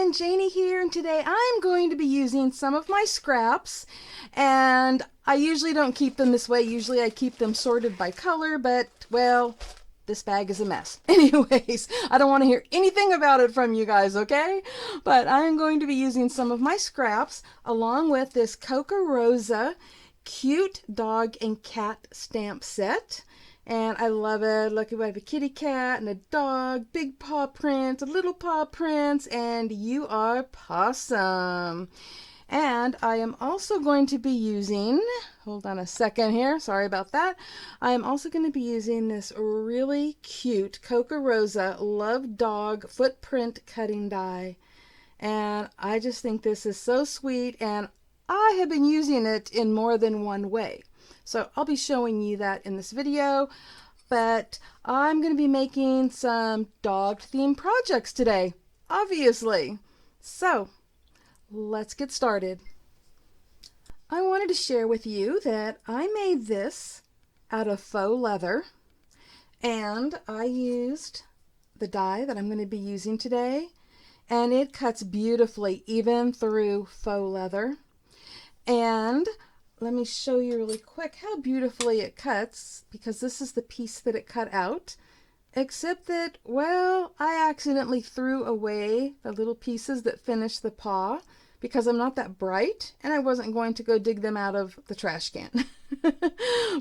everyone, Janie here, and today I'm going to be using some of my scraps, and I usually don't keep them this way. Usually I keep them sorted by color, but well, this bag is a mess. Anyways, I don't want to hear anything about it from you guys, okay? But I'm going to be using some of my scraps along with this Kokorosa cute dog and cat stamp set. And I love it. Look, we have a kitty cat and a dog, big paw prints, a little paw prints, and you are possum. And I am also going to be using, hold on a second here, sorry about that. I am also going to be using this really cute Kokorosa Love Dog footprint cutting die. And I just think this is so sweet, and I have been using it in more than one way. So I'll be showing you that in this video, but I'm going to be making some dog themed projects today, obviously. So let's get started. I wanted to share with you that I made this out of faux leather, and I used the die that I'm going to be using today, and it cuts beautifully even through faux leather. And let me show you really quick how beautifully it cuts, because this is the piece that it cut out, except that, well, I accidentally threw away the little pieces that finish the paw because I'm not that bright and I wasn't going to go dig them out of the trash can.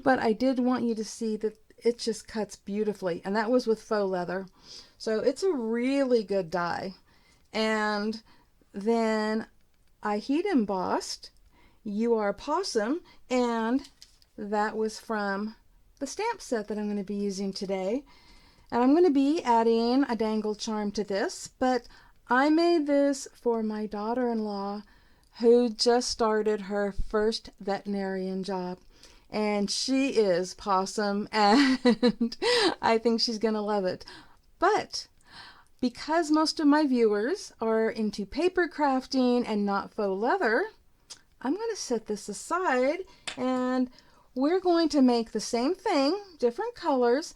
But I did want you to see that it just cuts beautifully, and that was with faux leather. So it's a really good die. And then I heat embossed You Are Possum, and that was from the stamp set that I'm going to be using today. And I'm going to be adding a dangle charm to this, but I made this for my daughter-in-law who just started her first veterinarian job. And she is Possum, and I think she's going to love it. But because most of my viewers are into paper crafting and not faux leather, I'm going to set this aside, and we're going to make the same thing, different colors,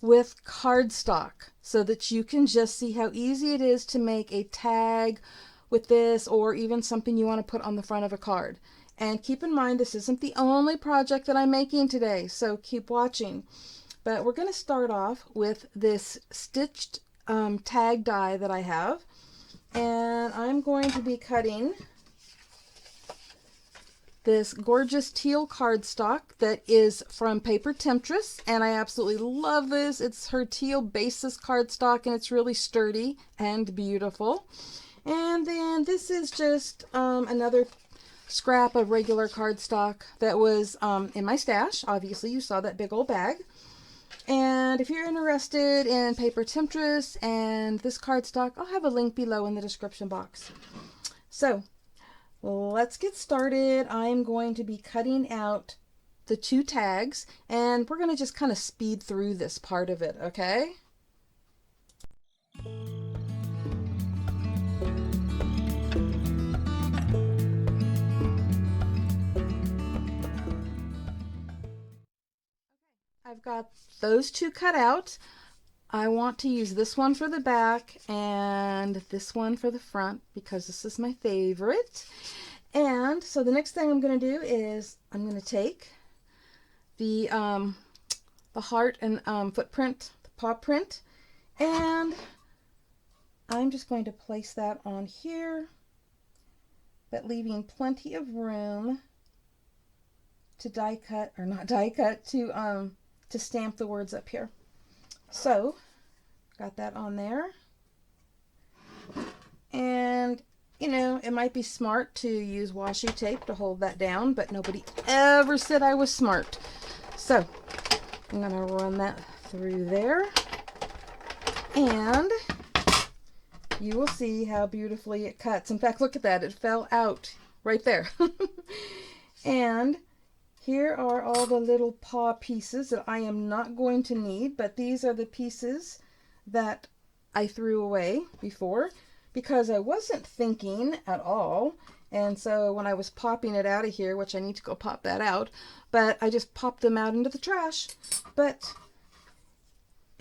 with cardstock, so that you can just see how easy it is to make a tag with this, or even something you want to put on the front of a card. And keep in mind, this isn't the only project that I'm making today, so keep watching. But we're going to start off with this stitched tag die that I have, and I'm going to be cutting this gorgeous teal cardstock that is from Paper Temptress, and I absolutely love this. It's her teal basis cardstock, and it's really sturdy and beautiful. And then this is just another scrap of regular cardstock that was in my stash. Obviously, you saw that big old bag. And if you're interested in Paper Temptress and this cardstock, I'll have a link below in the description box. So let's get started. I'm going to be cutting out the two tags, and we're going to just kind of speed through this part of it, okay? I've got those two cut out. I want to use this one for the back and this one for the front because this is my favorite. And so the next thing I'm going to do is I'm going to take the heart and footprint, the paw print, and I'm just going to place that on here, but leaving plenty of room to die cut, or not die cut, to stamp the words up here. So, got that on there. And, you know, it might be smart to use washi tape to hold that down, but nobody ever said I was smart. So, I'm going to run that through there. And you will see how beautifully it cuts. In fact, look at that. It fell out right there. And here are all the little paw pieces that I am not going to need, but these are the pieces that I threw away before because I wasn't thinking at all. And so when I was popping it out of here, which I need to go pop that out, but I just popped them out into the trash. But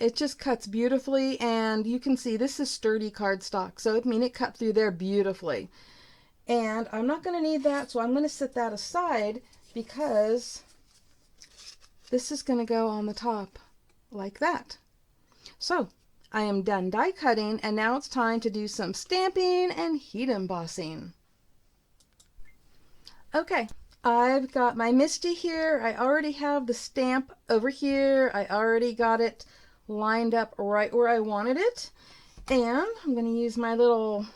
it just cuts beautifully, and you can see this is sturdy cardstock, so I mean it cut through there beautifully. And I'm not going to need that, so I'm going to set that aside because this is going to go on the top like that. So I am done die cutting, and now it's time to do some stamping and heat embossing. Okay, I've got my Misty here. I already have the stamp over here. I already got it lined up right where I wanted it. And I'm going to use my little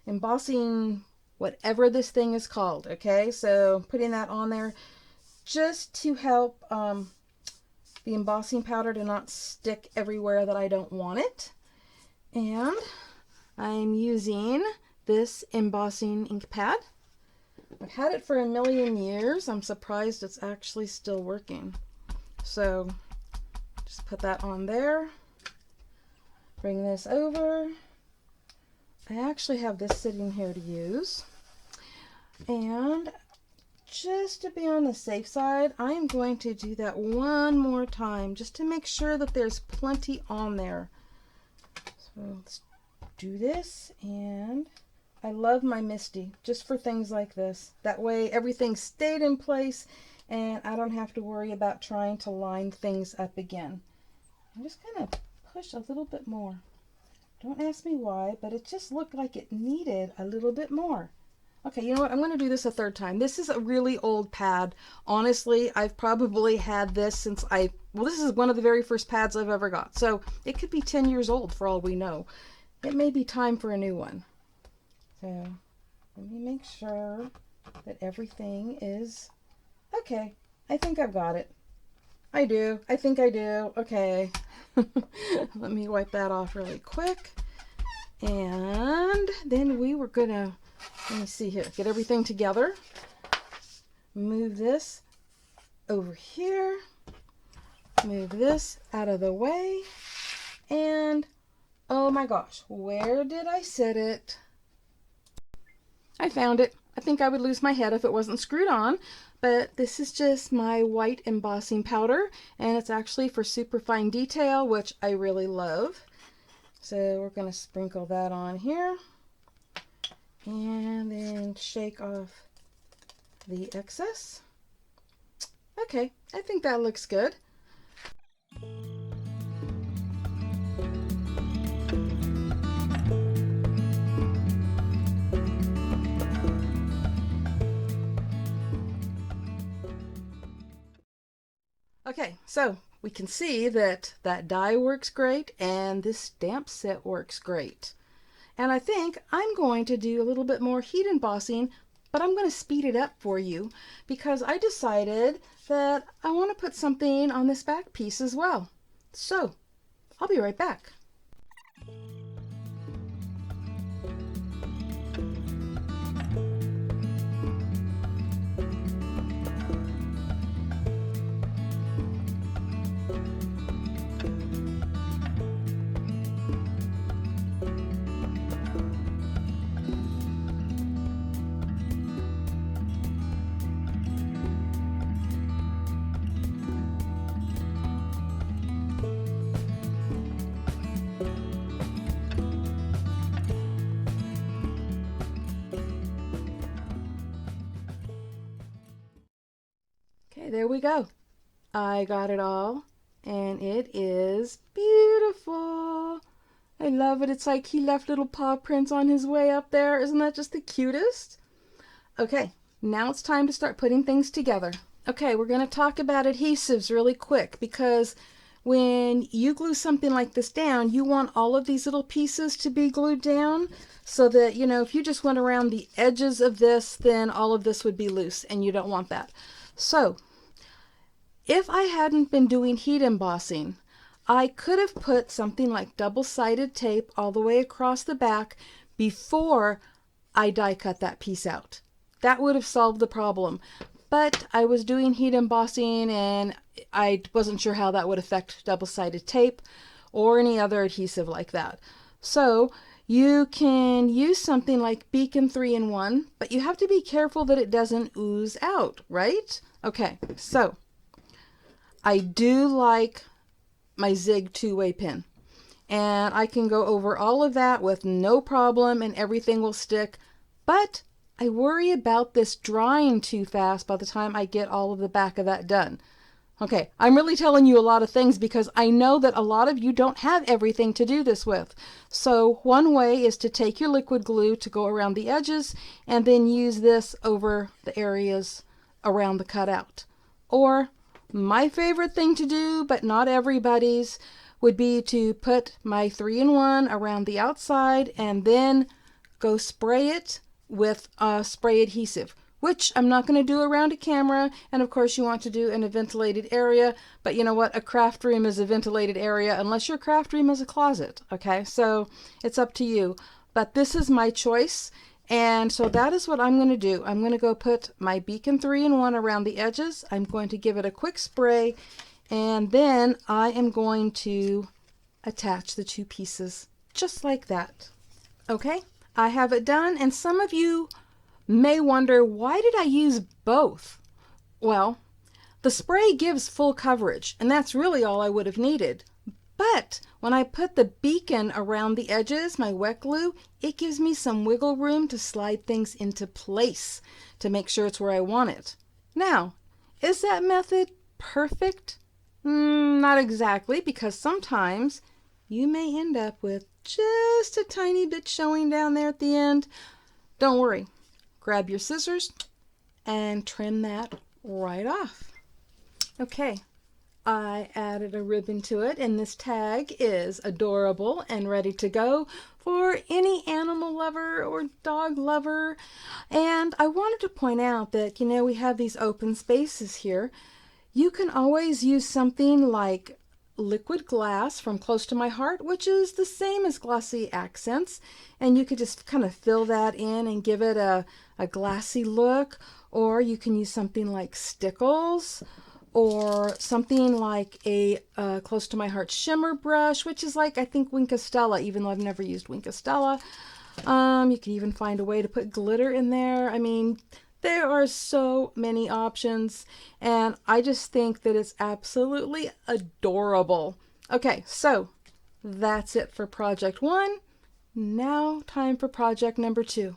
embossing, whatever this thing is called. Okay, so putting that on there just to help the embossing powder to not stick everywhere that I don't want it. And I'm using this embossing ink pad. I've had it for a million years. I'm surprised it's actually still working. So just put that on there. Bring this over. I actually have this sitting here to use. And just to be on the safe side, I'm going to do that one more time just to make sure that there's plenty on there. So let's do this, and I love my Misty just for things like this. That way everything stayed in place and I don't have to worry about trying to line things up again. I'm just going to push a little bit more. Don't ask me why, but it just looked like it needed a little bit more. Okay, you know what? I'm going to do this a third time. This is a really old pad. Honestly, I've probably had this since this is one of the very first pads I've ever got. So it could be 10 years old for all we know. It may be time for a new one. So let me make sure that everything is okay. I think I've got it. I do. I think I do. Okay. Let me wipe that off really quick. And then we were going to, let me see here, get everything together. Move this over here. Move this out of the way. And oh my gosh, where did I set it? I found it. I think I would lose my head if it wasn't screwed on, but this is just my white embossing powder, and it's actually for super fine detail, which I really love. So we're going to sprinkle that on here, and then shake off the excess. Okay, I think that looks good. Okay, so we can see that that die works great and this stamp set works great. And I think I'm going to do a little bit more heat embossing, but I'm going to speed it up for you because I decided that I want to put something on this back piece as well. So I'll be right back. Okay, there we go. I got it all, and it is beautiful. I love it. It's like he left little paw prints on his way up there. Isn't that just the cutest? Okay, now it's time to start putting things together. Okay, we're going to talk about adhesives really quick because when you glue something like this down, you want all of these little pieces to be glued down so that, you know, if you just went around the edges of this, then all of this would be loose, and you don't want that. So if I hadn't been doing heat embossing, I could have put something like double-sided tape all the way across the back before I die cut that piece out. That would have solved the problem. But I was doing heat embossing and I wasn't sure how that would affect double-sided tape or any other adhesive like that. So you can use something like Beacon 3-in-1, but you have to be careful that it doesn't ooze out, right? Okay, so I do like my Zig two-way pin. And I can go over all of that with no problem and everything will stick. But I worry about this drying too fast by the time I get all of the back of that done. Okay, I'm really telling you a lot of things because I know that a lot of you don't have everything to do this with. So one way is to take your liquid glue to go around the edges and then use this over the areas around the cutout. Or my favorite thing to do, but not everybody's, would be to put my 3-in-1 around the outside and then go spray it with spray adhesive, which I'm not going to do around a camera. And of course you want to do in a ventilated area, but you know what? A craft room is a ventilated area unless your craft room is a closet. Okay, so it's up to you. But this is my choice. And so that is what I'm going to do. I'm going to go put my Beacon 3-in-1 around the edges. I'm going to give it a quick spray. And then I am going to attach the two pieces just like that. Okay, I have it done. And some of you may wonder, why did I use both? Well, the spray gives full coverage, and that's really all I would have needed. But when I put the beacon around the edges, my wet glue, it gives me some wiggle room to slide things into place to make sure it's where I want it. Now, is that method perfect? Not exactly, because sometimes you may end up with just a tiny bit showing down there at the end. Don't worry. Grab your scissors and trim that right off. Okay, I added a ribbon to it, and this tag is adorable and ready to go for any animal lover or dog lover. And I wanted to point out that, we have these open spaces here. You can always use something like liquid glass from Close to My Heart, which is the same as Glossy Accents, and you could just kind of fill that in and give it a glassy look. Or you can use something like Stickles, or something like a Close to My Heart shimmer brush, which is like, I think, Winkostella, even though I've never used Winkostella. You can even find a way to put glitter in there. I mean, there are so many options, and I just think that it's absolutely adorable. Okay, so that's it for project 1. Now time for project number 2.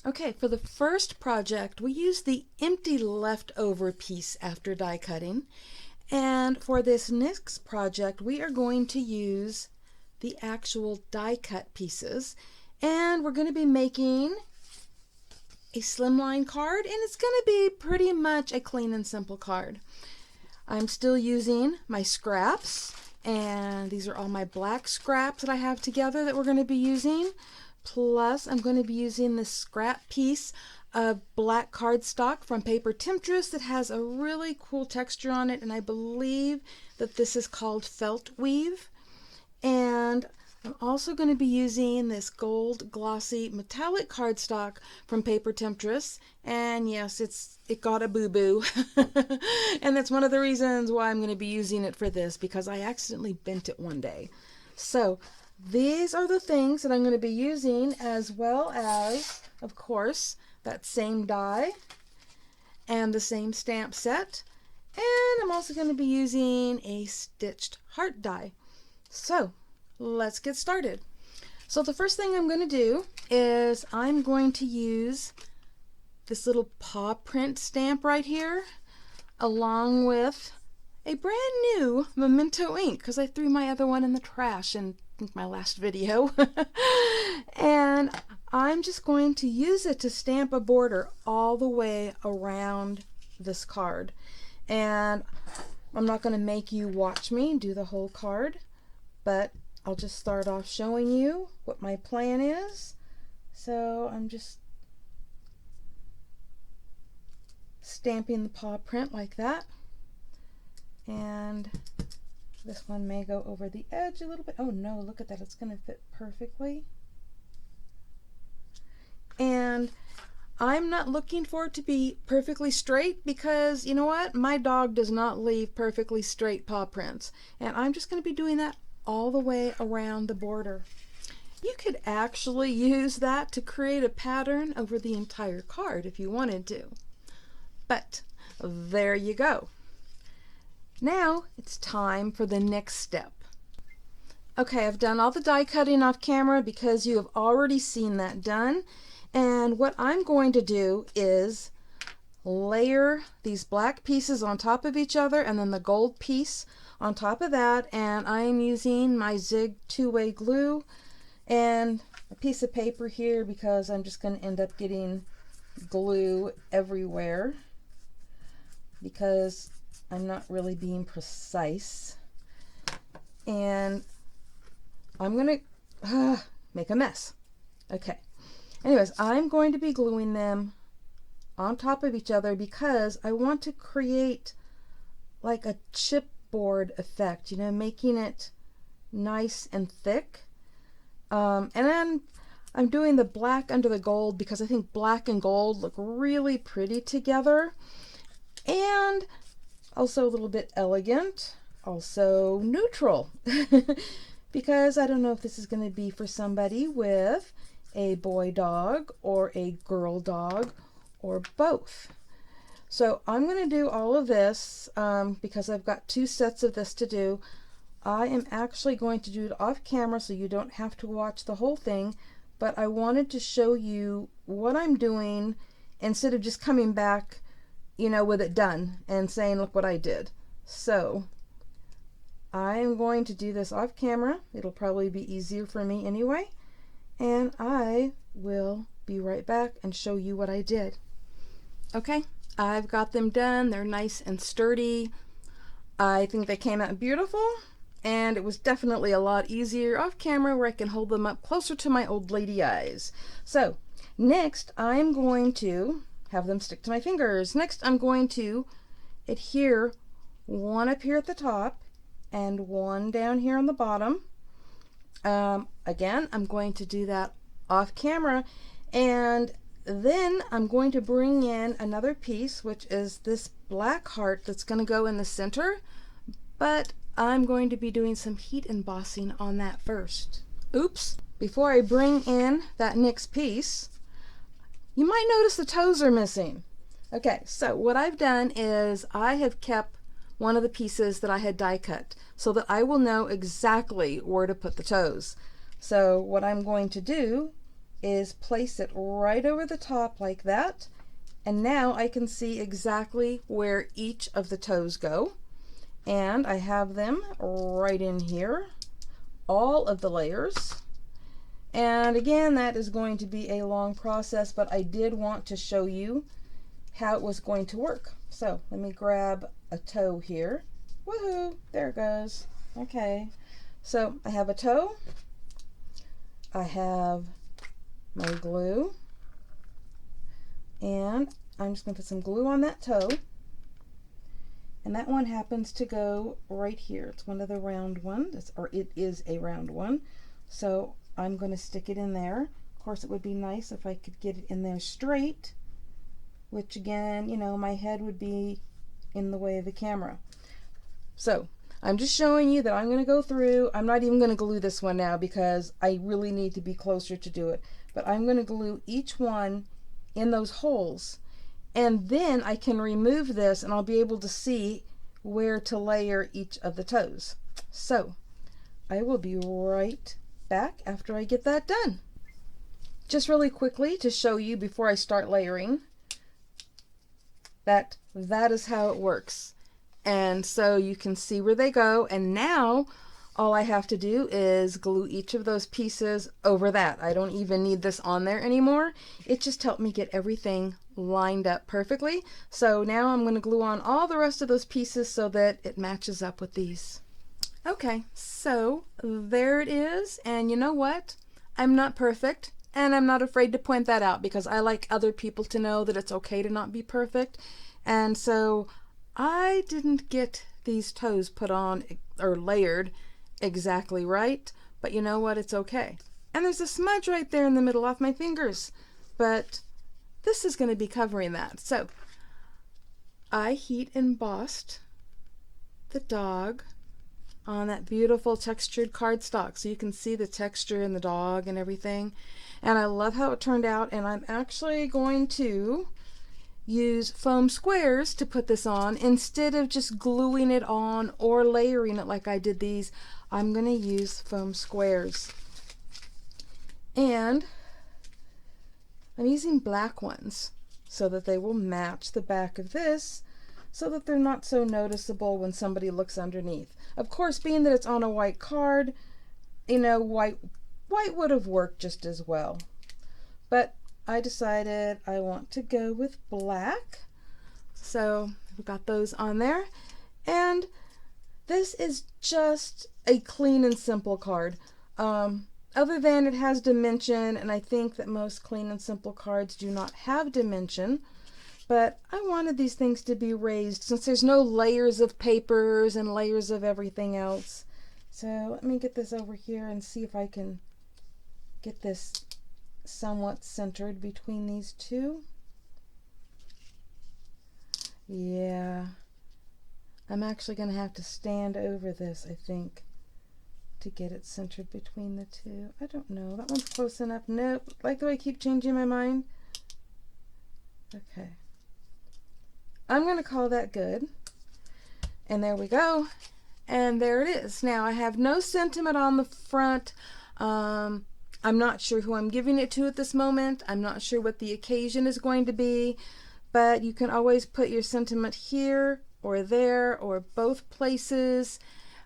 Okay, for the first project, we used the empty leftover piece after die cutting. And for this next project, we are going to use the actual die cut pieces. And we're going to be making a slimline card, and it's going to be pretty much a clean and simple card. I'm still using my scraps, and these are all my black scraps that I have together that we're going to be using. Plus, I'm going to be using this scrap piece of black cardstock from Paper Temptress that has a really cool texture on it, and I believe that this is called felt weave. And I'm also going to be using this gold glossy metallic cardstock from Paper Temptress, and yes, it got a boo-boo. And that's one of the reasons why I'm going to be using it for this, because I accidentally bent it one day. So these are the things that I'm going to be using, as well as, of course, that same die and the same stamp set. And I'm also going to be using a stitched heart die. So let's get started. So the first thing I'm going to do is I'm going to use this little paw print stamp right here, along with a brand new Memento ink, because I threw my other one in the trash in my last video. And I'm just going to use it to stamp a border all the way around this card. And I'm not going to make you watch me do the whole card, but I'll just start off showing you what my plan is. So I'm just stamping the paw print like that. And this one may go over the edge a little bit. Oh no, look at that. It's going to fit perfectly. And I'm not looking for it to be perfectly straight, because you know what? My dog does not leave perfectly straight paw prints. And I'm just going to be doing that all the way around the border. You could actually use that to create a pattern over the entire card if you wanted to. But there you go. Now it's time for the next step. Okay, I've done all the die cutting off camera because you have already seen that done. And what I'm going to do is layer these black pieces on top of each other and then the gold piece on top of that. And I am using my Zig two-way glue and a piece of paper here because I'm just going to end up getting glue everywhere because I'm not really being precise. And I'm going to make a mess. Okay. Anyways, I'm going to be gluing them on top of each other because I want to create like a chipboard effect, you know, making it nice and thick. And then I'm doing the black under the gold because I think black and gold look really pretty together. And also a little bit elegant, also neutral. Because I don't know if this is going to be for somebody with a boy dog or a girl dog or both. So I'm going to do all of this because I've got 2 sets of this to do. I am actually going to do it off camera so you don't have to watch the whole thing, but I wanted to show you what I'm doing instead of just coming back, you know, with it done and saying, look what I did. So I am going to do this off camera. It'll probably be easier for me anyway. And I will be right back and show you what I did. Okay, I've got them done. They're nice and sturdy. I think they came out beautiful. And it was definitely a lot easier off camera where I can hold them up closer to my old lady eyes. So next I'm going to have them stick to my fingers. Next I'm going to adhere one up here at the top and one down here on the bottom. Again, I'm going to do that off camera, and then I'm going to bring in another piece, which is this black heart that's going to go in the center, but I'm going to be doing some heat embossing on that first. Oops! Before I bring in that next piece, you might notice the toes are missing. Okay, so what I've done is I have kept one of the pieces that I had die cut so that I will know exactly where to put the toes. So what I'm going to do is place it right over the top like that, and now I can see exactly where each of the toes go, and I have them right in here, all of the layers. And again, that is going to be a long process, but I did want to show you how it was going to work. So let me grab a toe here. Woohoo! There it goes. Okay, so I have a toe, I have my glue, and I'm just going to put some glue on that toe, and that one happens to go right here. It's one of the round ones, or it is a round one, so I'm going to stick it in there. Of course, it would be nice if I could get it in there straight, which again, you know, my head would be in the way of the camera. So I'm just showing you that I'm going to go through. I'm not even going to glue this one now because I really need to be closer to do it, but I'm going to glue each one in those holes, and then I can remove this and I'll be able to see where to layer each of the toes. So I will be right back after I get that done. Just really quickly to show you before I start layering that is how it works. And so you can see where they go, and now all I have to do is glue each of those pieces over that. I don't even need this on there anymore. It just helped me get everything lined up perfectly. So now I'm going to glue on all the rest of those pieces so that it matches up with these. Okay, so there it is, and you know what? I'm not perfect, and I'm not afraid to point that out because I like other people to know that it's okay to not be perfect. And so I didn't get these toes put on or layered exactly right, but you know what? It's okay. And there's a smudge right there in the middle off my fingers, but this is going to be covering that. So I heat embossed the dog on that beautiful textured cardstock, so you can see the texture in the dog and everything. And I love how it turned out, and I'm actually going to use foam squares to put this on. Instead of just gluing it on or layering it like I did these, I'm going to use foam squares. And I'm using black ones so that they will match the back of this, so that they're not so noticeable when somebody looks underneath. Of course, being that it's on a white card, you know, white would have worked just as well. But I decided I want to go with black. So we've got those on there. And this is just a clean and simple card. Other than it has dimension, and I think that most clean and simple cards do not have dimension. But I wanted these things to be raised since there's no layers of papers and layers of everything else. So let me get this over here and see if I can get this somewhat centered between these two. Yeah, I'm actually going to have to stand over this, I think, to get it centered between the two. I don't know. That one's close enough. Nope. Like the way I keep changing my mind. Okay. I'm going to call that good. And there we go. And there it is. Now I have no sentiment on the front. I'm not sure who I'm giving it to at this moment. I'm not sure what the occasion is going to be. But you can always put your sentiment here or there or both places.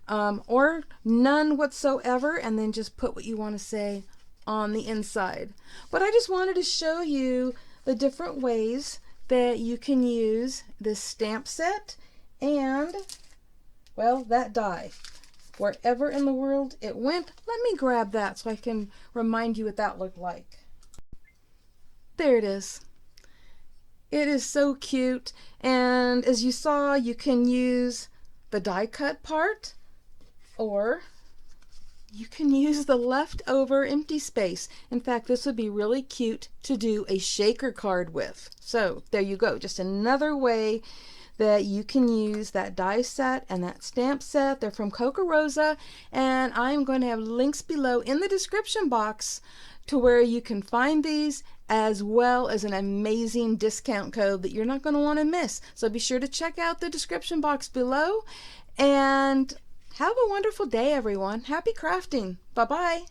Or none whatsoever, and then just put what you want to say on the inside. But I just wanted to show you the different ways that you can use this stamp set and, well, that die. Wherever in the world it went, let me grab that so I can remind you what that looked like. There it is. It is so cute, and as you saw, you can use the die cut part, or you can use the leftover empty space. In fact, this would be really cute to do a shaker card with. So there you go, just another way that you can use that die set and that stamp set. They're from Kokorosa, and I'm going to have links below in the description box to where you can find these, as well as an amazing discount code that you're not going to want to miss. So be sure to check out the description box below, and have a wonderful day, everyone. Happy crafting. Bye-bye.